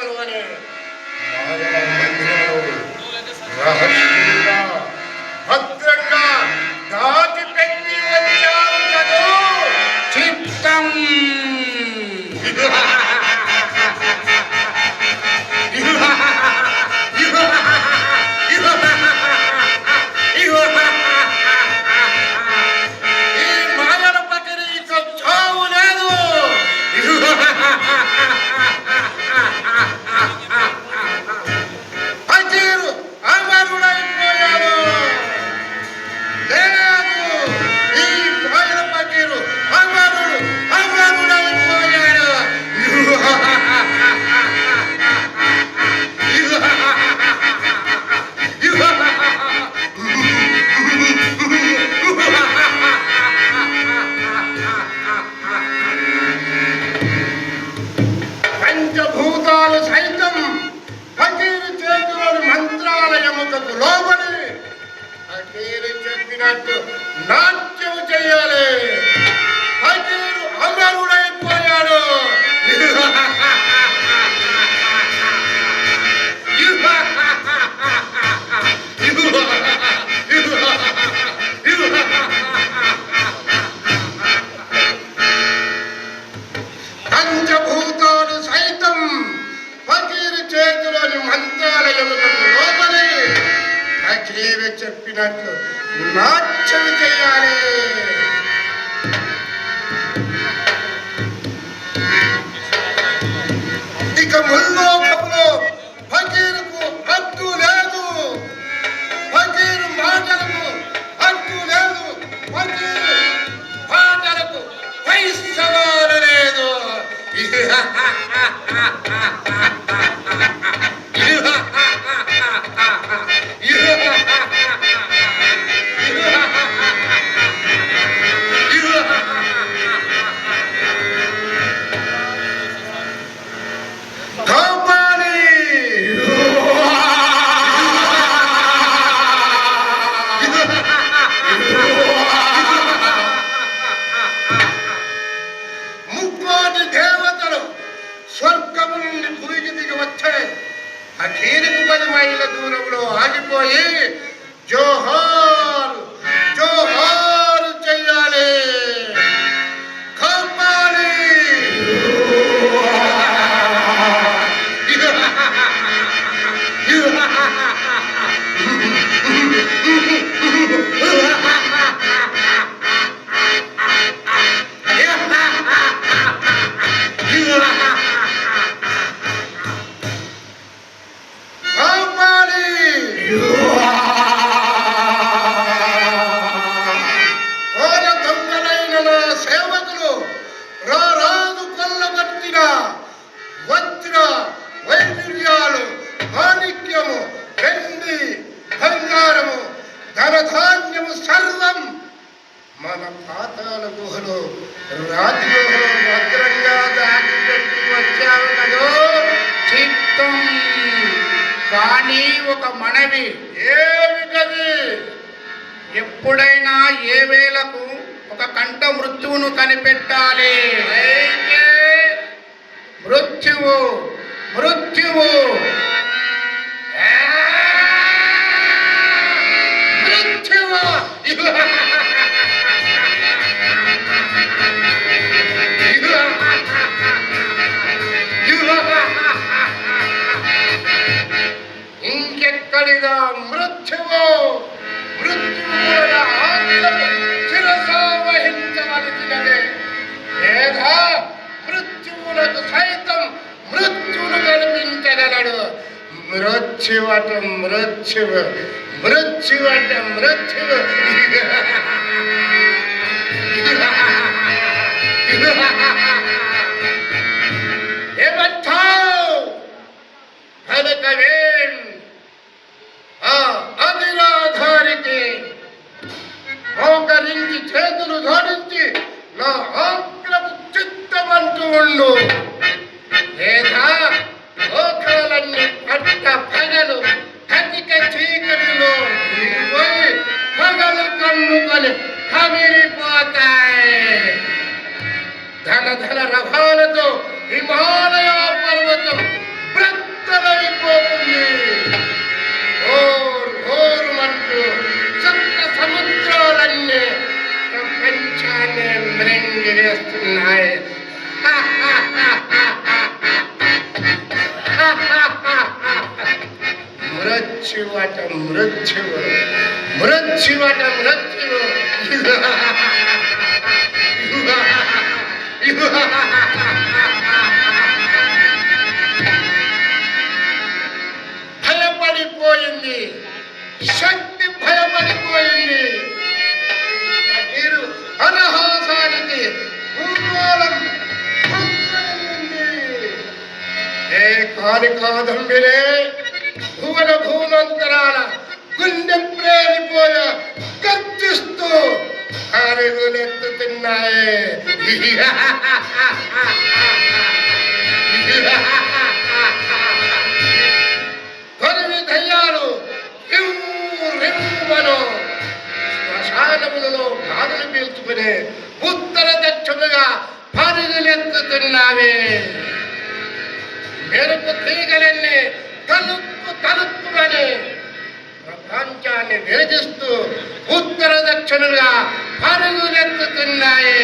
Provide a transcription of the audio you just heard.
వచ్చారు అని రహస్యంగా భద్రంగా దాచిపెట్టి వచ్చారు కదా. చిత్తం పంచభూతాలు సైతం ఫకీరు చేతులను మంత్రాలయములకు లోబడి ఫకీరు చెప్పినట్టు నాట్యం చెయ్యాలి. ఫకీరు అమరుడైపోయాడు. పంచభూతాలు సైతం ఫకీరు చేతులోని మంత్రాలయములకు లోబడి ఫకీరు చెప్పినట్లు నాట్యం చెయ్యాలి. ఇక ముల్లోకంలో ఫకీరుకు హద్దు లేదు. ఫకీరు మాటలకు హద్దు లేదు. ఫకీరు పాటలకు పైసవాలు లేదు. ముక్కోటి దేవతలు స్వర్గము నుండి భూమికి దిగి వచ్చే ఫకీరుకు 10 మైళ్ళ దూరంలో ఆగిపోయి జోహార్ జోహార్ చెయ్యాలి. ఖపాలి సేవకులు రారాజు కొల్లగట్టిన వజ్ర వైడూర్యాలు మాణిక్యము వెండి బంగారము ధనధాన్యము సర్వం మన పాతాళ గుహలో రాజగుహలో భద్రంగా దాచిపెట్టి వచ్చావు కదా. చిత్తం కానీ ఒక మనవి. ఏమిటది? ఎప్పుడైనా ఏ వేళకు ఒక కంఠ మృత్యువును కనిపెట్టాలి. అయితే మృత్యువు మృత్యువు మృత్యువు ఇంకెక్కడిగా మృత్యువు మృత్యువు కూడా ఆత్మకు శిరస వహించవలసినదే. లేదా మృత్యువులకు సైతం మృత్యువును కల్పించగలడు. మృత్యువట మృత్యువు మృత్యువట మృత్యువు. ఏమంటావు? పలకవేం అధిరాధారికి మోకరించి చేతులు జోడించి నా ఆజ్ఞకు చిత్తమంటూ ఉండు. లేదా లోకాలన్నీ పట్ట పగలు కటిక చీకటిలో పోయి పగలు కమ్ముకొని కమిలిపోతాయి. ధన ధన రథాలతో హిమాలయ పర్వతం చేస్తున్నాయి. మృత్యువట మృత్యువు, మృత్యువట మృత్యువు. భయపడిపోయింది, శక్తి భయపడిపోయింది. మీరు అనహాసానికి భూగోళం భంగమైంది. ఏ కారికాదంబిలే భువన భూమంతరాల గుండె ప్రేమిపోయ గర్జిస్తూ అరుగులెత్తుతున్నాయి. కొరివి దయ్యాలు రివ్వుమను శ్మశానములలో గాలులు పీల్చుకుని ఉత్తర దక్షిణగా పరుగులెత్తుతున్నావి. మెరుపు తీగలన్నీ తలుపు తలుపుమని ప్రపంచాన్ని వేధిస్తూ ఉత్తర దక్షిణగా పరుగులెత్తుతున్నాయి.